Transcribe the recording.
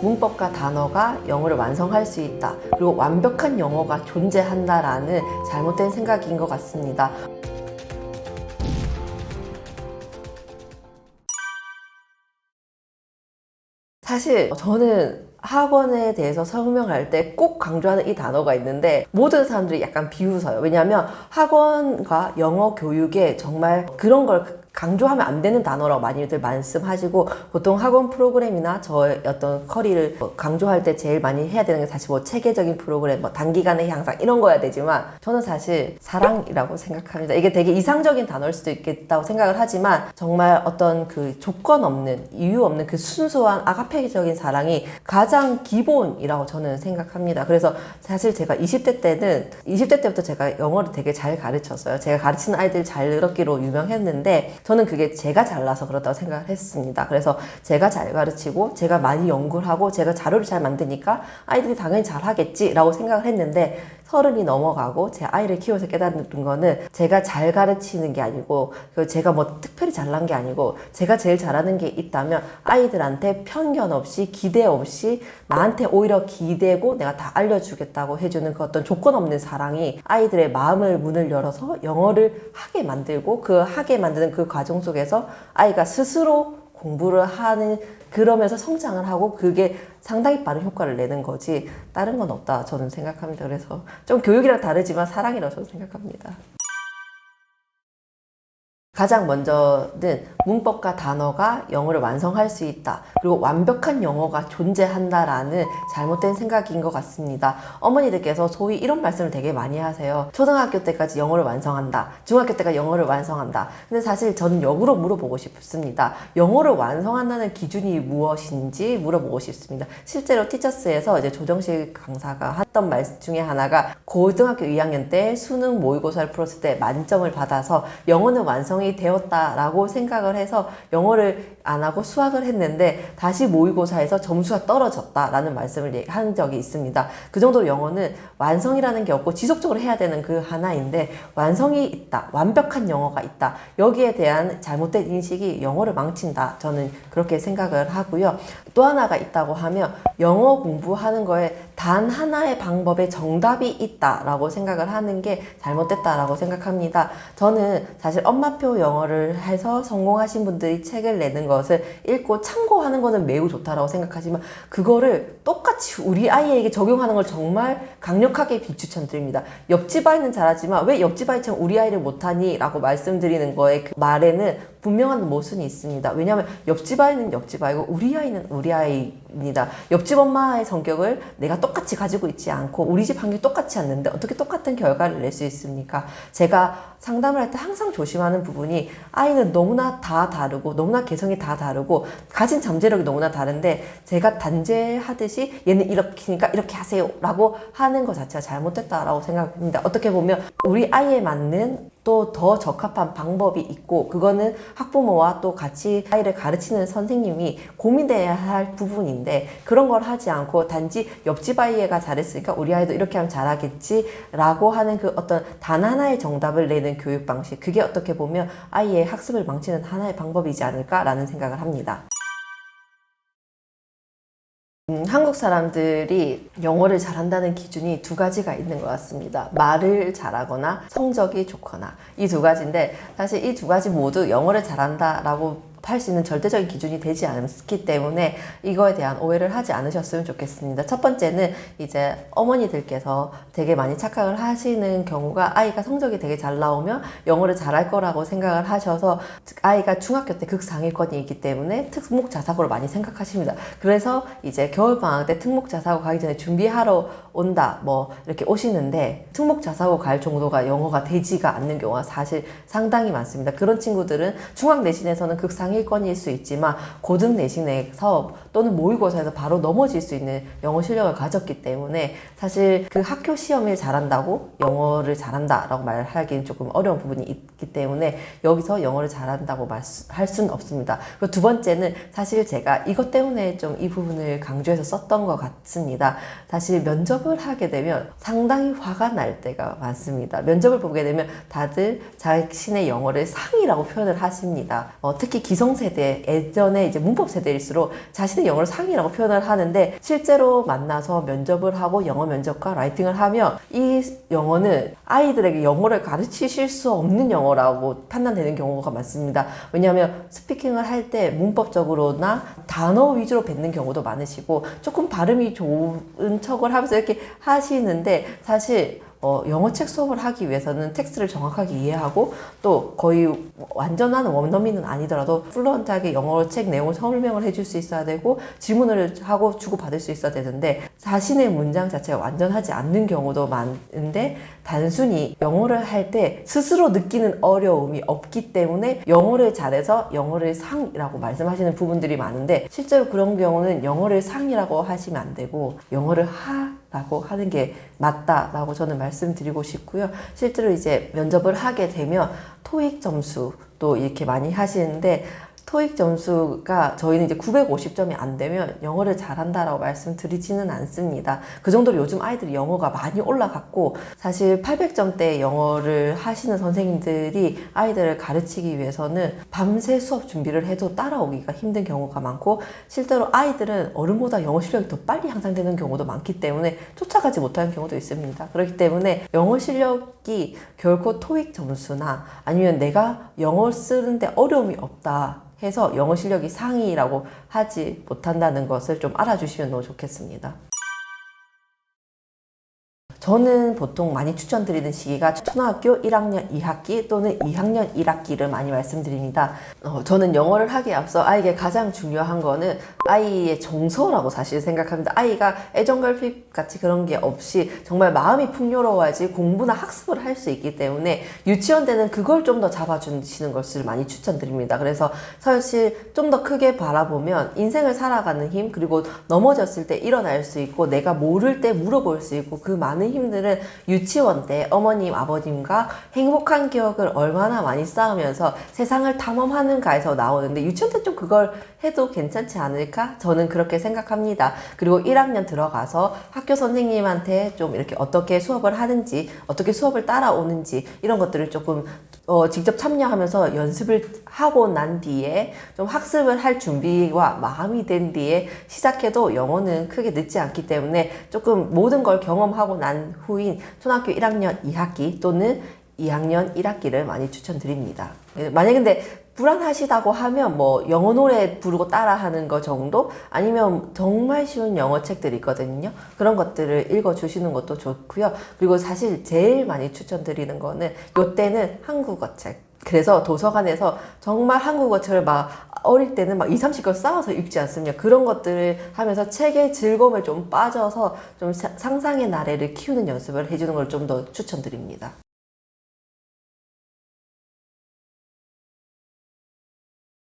문법과 단어가 영어를 완성할 수 있다. 그리고 완벽한 영어가 존재한다라는 잘못된 생각인 것 같습니다. 사실 저는 학원에 대해서 설명할 때 꼭 강조하는 이 단어가 있는데 모든 사람들이 약간 비웃어요. 왜냐하면 학원과 영어 교육에 정말 그런 걸 강조하면 안 되는 단어라고 많이들 말씀하시고, 보통 학원 프로그램이나 저의 어떤 커리를 강조할 때 제일 많이 해야 되는 게 사실 뭐 체계적인 프로그램, 뭐 단기간의 향상 이런 거야 되지만, 저는 사실 사랑이라고 생각합니다. 이게 되게 이상적인 단어일 수도 있겠다고 생각을 하지만, 정말 어떤 그 조건 없는, 이유 없는 그 순수한 아가페적인 사랑이 가장 기본이라고 저는 생각합니다. 그래서 사실 제가 20대 때부터 제가 영어를 되게 잘 가르쳤어요. 제가 가르치는 아이들 잘 늘었기로 유명했는데, 저는 그게 제가 잘나서 그렇다고 생각을 했습니다. 그래서 제가 잘 가르치고 제가 많이 연구를 하고 제가 자료를 잘 만드니까 아이들이 당연히 잘하겠지라고 생각을 했는데, 30이 넘어가고 제 아이를 키워서 깨닫는 거는 제가 잘 가르치는 게 아니고, 제가 뭐 특별히 잘난 게 아니고, 제가 제일 잘하는 게 있다면 아이들한테 편견 없이 기대 없이 나한테 오히려 기대고 내가 다 알려주겠다고 해주는 그 어떤 조건 없는 사랑이 아이들의 마음을 문을 열어서 영어를 하게 만들고, 그 하게 만드는 그 과정 속에서 아이가 스스로 공부를 하는, 그러면서 성장을 하고 그게 상당히 빠른 효과를 내는 거지 다른 건 없다 저는 생각합니다. 그래서 좀 교육이랑 다르지만 사랑이라고 저는 생각합니다. 가장 먼저는 문법과 단어가 영어를 완성할 수 있다. 그리고 완벽한 영어가 존재한다라는 잘못된 생각인 것 같습니다. 어머니들께서 소위 이런 말씀을 되게 많이 하세요. 초등학교 때까지 영어를 완성한다. 중학교 때까지 영어를 완성한다. 근데 사실 저는 역으로 물어보고 싶습니다. 영어를 완성한다는 기준이 무엇인지 물어보고 싶습니다. 실제로 티처스에서 이제 조정식 강사가 했던 말 중에 하나가, 고등학교 2학년 때 수능 모의고사를 풀었을 때 만점을 받아서 영어는 완성이 되었다라고 생각을 해서 영어를 안 하고 수학을 했는데 다시 모의고사에서 점수가 떨어졌다라는 말씀을 한 적이 있습니다. 그 정도로 영어는 완성이라는 게 없고 지속적으로 해야 되는 그 하나인데, 완성이 있다, 완벽한 영어가 있다, 여기에 대한 잘못된 인식이 영어를 망친다, 저는 그렇게 생각을 하고요. 또 하나가 있다고 하면, 영어 공부하는 거에 단 하나의 방법에 정답이 있다라고 생각을 하는 게 잘못됐다라고 생각합니다. 저는 사실 엄마표 영어를 해서 성공하신 분들이 책을 내는 것을 읽고 참고하는 거는 매우 좋다라고 생각하지만, 그거를 똑같이 우리 아이에게 적용하는 걸 정말 강력하게 비추천드립니다. 옆집 아이는 잘하지만 왜 옆집 아이처럼 우리 아이를 못하니? 라고 말씀드리는 거에, 그 말에는 분명한 모순이 있습니다. 왜냐하면 옆집 아이는 옆집 아이고 우리 아이는 우리 아이입니다. 옆집 엄마의 성격을 내가 똑같이 가지고 있지 않고 우리 집 환경이 똑같지 않는데 어떻게 똑같은 결과를 낼 수 있습니까? 제가 상담을 할 때 항상 조심하는 부분이, 아이는 너무나 다 다르고 너무나 개성이 다 다르고 가진 잠재력이 너무나 다른데 제가 단죄하듯이 얘는 이렇게니까 이렇게 하세요 라고 하는 것 자체가 잘못됐다라고 생각합니다. 어떻게 보면 우리 아이에 맞는 또 더 적합한 방법이 있고, 그거는 학부모와 또 같이 아이를 가르치는 선생님이 고민돼야 할 부분인데, 그런 걸 하지 않고 단지 옆집 아이가 잘했으니까 우리 아이도 이렇게 하면 잘하겠지 라고 하는 그 어떤 단 하나의 정답을 내는 교육 방식, 그게 어떻게 보면 아이의 학습을 망치는 하나의 방법이지 않을까라는 생각을 합니다. 한국 사람들이 영어를 잘한다는 기준이 두 가지가 있는 것 같습니다. 말을 잘하거나 성적이 좋거나, 이 두 가지인데, 사실 이 두 가지 모두 영어를 잘한다라고 할 수 있는 절대적인 기준이 되지 않기 때문에 이거에 대한 오해를 하지 않으셨으면 좋겠습니다. 첫 번째는 이제 어머니들께서 되게 많이 착각을 하시는 경우가, 아이가 성적이 되게 잘 나오면 영어를 잘할 거라고 생각을 하셔서 아이가 중학교 때 극상위권이 있기 때문에 특목자사고를 많이 생각하십니다. 그래서 이제 겨울방학 때 특목자사고 가기 전에 준비하러 온다, 뭐 이렇게 오시는데 특목자사고 갈 정도가 영어가 되지가 않는 경우가 사실 상당히 많습니다. 그런 친구들은 중학 내신에서는 극상위권일 수 있지만 고등 내신에서 또는 모의고사에서 바로 넘어질 수 있는 영어 실력을 가졌기 때문에, 사실 그 학교 시험을 잘한다고 영어를 잘한다라고 말하기는 조금 어려운 부분이 있기 때문에 여기서 영어를 잘한다고 할 수는 없습니다. 그리고 두 번째는, 사실 제가 이것 때문에 좀 이 부분을 강조해서 썼던 것 같습니다. 사실 면접을 하게 되면 상당히 화가 날 때가 많습니다. 면접을 보게 되면 다들 자신의 영어를 상이라고 표현을 하십니다. 특히 기성 기성세대, 예전에 이제 문법 세대일수록 자신의 영어를 상이라고 표현을 하는데, 실제로 만나서 면접을 하고 영어 면접과 라이팅을 하면 이 영어는 아이들에게 영어를 가르치실 수 없는 영어라고 판단되는 경우가 많습니다. 왜냐하면 스피킹을 할 때 문법적으로나 단어 위주로 뱉는 경우도 많으시고, 조금 발음이 좋은 척을 하면서 이렇게 하시는데, 사실 영어 책 수업을 하기 위해서는 텍스트를 정확하게 이해하고, 또 거의 완전한 원어민은 아니더라도 플루언트하게 영어 책 내용을 설명을 해줄 수 있어야 되고, 질문을 하고 주고받을 수 있어야 되는데, 자신의 문장 자체가 완전하지 않는 경우도 많은데, 단순히 영어를 할 때 스스로 느끼는 어려움이 없기 때문에 영어를 잘해서 영어를 상이라고 말씀하시는 부분들이 많은데, 실제로 그런 경우는 영어를 상이라고 하시면 안 되고 영어를 라고 하는 게 맞다라고 저는 말씀드리고 싶고요. 실제로 이제 면접을 하게 되면 토익 점수도 이렇게 많이 하시는데, 토익 점수가 저희는 이제 950점이 안 되면 영어를 잘한다라고 말씀드리지는 않습니다. 그 정도로 요즘 아이들이 영어가 많이 올라갔고, 사실 800점대 영어를 하시는 선생님들이 아이들을 가르치기 위해서는 밤새 수업 준비를 해도 따라오기가 힘든 경우가 많고, 실제로 아이들은 어른보다 영어 실력이 더 빨리 향상되는 경우도 많기 때문에 쫓아가지 못하는 경우도 있습니다. 그렇기 때문에 영어 실력이 결코 토익 점수나 아니면 내가 영어 쓰는데 어려움이 없다 해서 영어 실력이 상위라고 하지 못한다는 것을 좀 알아주시면 너무 좋겠습니다. 저는 보통 많이 추천드리는 시기가 초등학교 1학년 2학기 또는 2학년 1학기를 많이 말씀드립니다. 저는 영어를 하기에 앞서 아이에게 가장 중요한 거는 아이의 정서라고 사실 생각합니다. 아이가 애정결핍 같이 그런 게 없이 정말 마음이 풍요로워야지 공부나 학습을 할 수 있기 때문에 유치원 때는 그걸 좀 더 잡아주시는 것을 많이 추천드립니다. 그래서 사실 좀 더 크게 바라보면 인생을 살아가는 힘, 그리고 넘어졌을 때 일어날 수 있고 내가 모를 때 물어볼 수 있고, 그 많은 힘들은 유치원 때 어머님, 아버님과 행복한 기억을 얼마나 많이 쌓으면서 세상을 탐험하는가에서 나오는데, 유치원 때 좀 그걸 해도 괜찮지 않을까? 저는 그렇게 생각합니다. 그리고 1학년 들어가서 학교 선생님한테 좀 이렇게 어떻게 수업을 하는지, 어떻게 수업을 따라오는지, 이런 것들을 조금 직접 참여하면서 연습을 하고 난 뒤에 좀 학습을 할 준비와 마음이 된 뒤에 시작해도 영어는 크게 늦지 않기 때문에 조금 모든 걸 경험하고 난 후인 초등학교 1학년 2학기 또는 2학년 1학기를 많이 추천드립니다. 만약에 근데 불안하시다고 하면 뭐 영어 노래 부르고 따라하는 거 정도? 아니면 정말 쉬운 영어 책들이 있거든요. 그런 것들을 읽어주시는 것도 좋고요. 그리고 사실 제일 많이 추천드리는 거는 요때는 한국어 책. 그래서 도서관에서 정말 한국어책을 막 어릴 때는 막 20-30권 쌓아서 읽지 않습니까? 그런 것들을 하면서 책의 즐거움에 좀 빠져서 좀 상상의 나래를 키우는 연습을 해주는 걸 좀 더 추천드립니다.